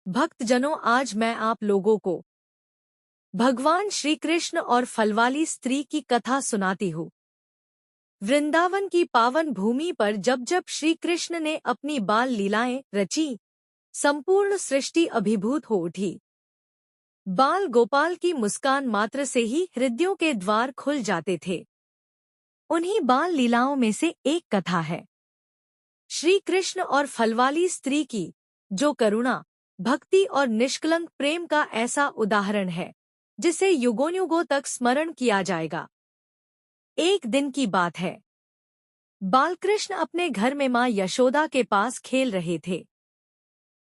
भक्तजनों, आज मैं आप लोगों को भगवान श्री कृष्ण और फलवाली स्त्री की कथा सुनाती हूँ। वृंदावन की पावन भूमि पर जब जब श्री कृष्ण ने अपनी बाल लीलाएं रची, संपूर्ण सृष्टि अभिभूत हो उठी। बाल गोपाल की मुस्कान मात्र से ही हृदयों के द्वार खुल जाते थे। उन्हीं बाल लीलाओं में से एक कथा है श्री कृष्ण और फलवाली स्त्री की, जो करुणा, भक्ति और निष्कलंक प्रेम का ऐसा उदाहरण है जिसे युगों युगों तक स्मरण किया जाएगा। एक दिन की बात है। बालकृष्ण अपने घर में मां यशोदा के पास खेल रहे थे।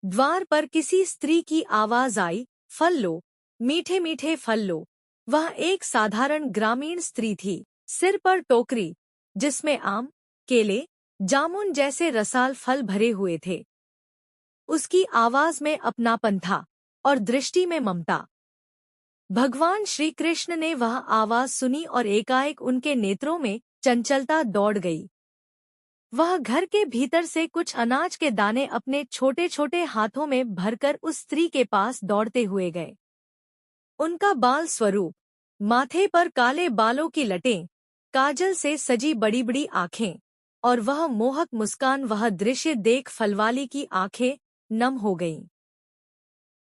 द्वार पर किसी स्त्री की आवाज आई, फल लो, मीठे मीठे फल लो। वह एक साधारण ग्रामीण स्त्री थी, सिर पर टोकरी जिसमें आम, केले, जामुन जैसे रसाल फल भरे हुए थे। उसकी आवाज में अपनापन था और दृष्टि में ममता। भगवान श्री कृष्ण ने वह आवाज सुनी और एकाएक उनके नेत्रों में चंचलता दौड़ गई। वह घर के भीतर से कुछ अनाज के दाने अपने छोटे छोटे हाथों में भरकर उस स्त्री के पास दौड़ते हुए गए। उनका बाल स्वरूप, माथे पर काले बालों की लटें, काजल से सजी बड़ी बड़ी आंखें और वह मोहक मुस्कान, वह दृश्य देख फलवाली की आंखें नम हो गईं।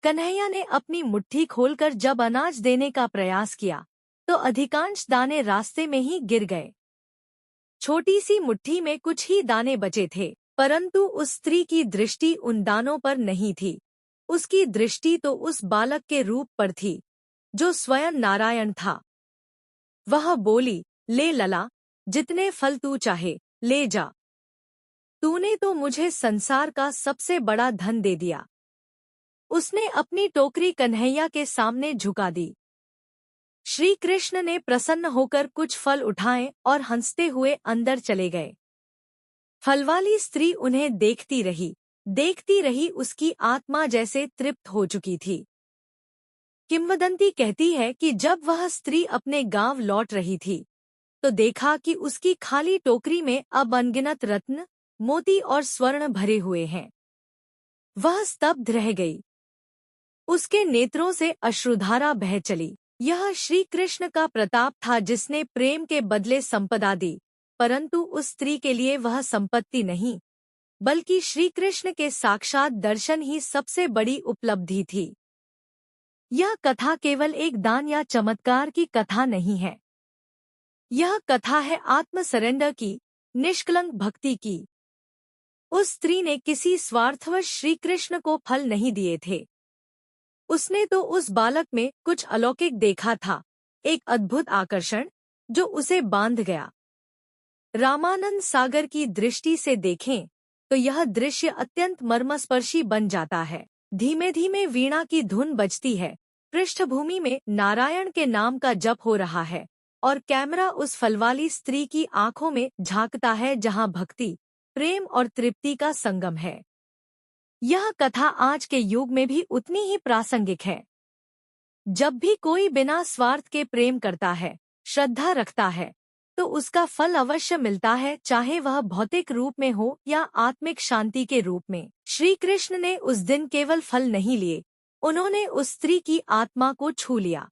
कन्हैया ने अपनी मुट्ठी खोलकर जब अनाज देने का प्रयास किया तो अधिकांश दाने रास्ते में ही गिर गए। छोटी सी मुट्ठी में कुछ ही दाने बचे थे, परंतु उस स्त्री की दृष्टि उन दानों पर नहीं थी। उसकी दृष्टि तो उस बालक के रूप पर थी जो स्वयं नारायण था। वह बोली, ले लला, जितने फल तू चाहे ले जा। तूने तो मुझे संसार का सबसे बड़ा धन दे दिया। उसने अपनी टोकरी कन्हैया के सामने झुका दी। श्री कृष्ण ने प्रसन्न होकर कुछ फल उठाए और हंसते हुए अंदर चले गए। फलवाली स्त्री उन्हें देखती रही, उसकी आत्मा जैसे तृप्त हो चुकी थी। किंवदंती कहती है कि जब वह स्त्री अपने गांव लौट रही थी तो देखा कि उसकी खाली टोकरी में अब अनगिनत रत्न, मोती और स्वर्ण भरे हुए हैं। वह स्तब्ध रह गई। उसके नेत्रों से अश्रुधारा बह चली। यह श्री कृष्ण का प्रताप था जिसने प्रेम के बदले संपदा दी, परंतु उस स्त्री के लिए वह संपत्ति नहीं, बल्कि श्री कृष्ण के साक्षात दर्शन ही सबसे बड़ी उपलब्धि थी। यह कथा केवल एक दान या चमत्कार की कथा नहीं है। यह कथा है आत्म सरेंडर की, निष्कलंक भक्ति की। उस स्त्री ने किसी स्वार्थवश श्री कृष्ण को फल नहीं दिए थे। उसने तो उस बालक में कुछ अलौकिक देखा था, एक अद्भुत आकर्षण जो उसे बांध गया। रामानंद सागर की दृष्टि से देखें तो यह दृश्य अत्यंत मर्मस्पर्शी बन जाता है। धीमे धीमे वीणा की धुन बजती है, पृष्ठभूमि में नारायण के नाम का जप हो रहा है और कैमरा उस फलवाली स्त्री की आंखों में झांकता है जहां भक्ति, प्रेम और तृप्ति का संगम है। यह कथा आज के युग में भी उतनी ही प्रासंगिक है। जब भी कोई बिना स्वार्थ के प्रेम करता है, श्रद्धा रखता है, तो उसका फल अवश्य मिलता है, चाहे वह भौतिक रूप में हो या आत्मिक शांति के रूप में। श्री कृष्ण ने उस दिन केवल फल नहीं लिए, उन्होंने उस स्त्री की आत्मा को छू लिया।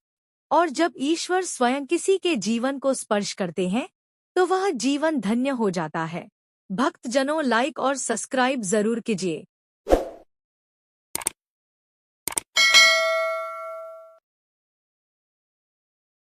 और जब ईश्वर स्वयं किसी के जीवन को स्पर्श करते हैं तो वह जीवन धन्य हो जाता है। भक्तजनों, लाइक और सब्सक्राइब जरूर कीजिए।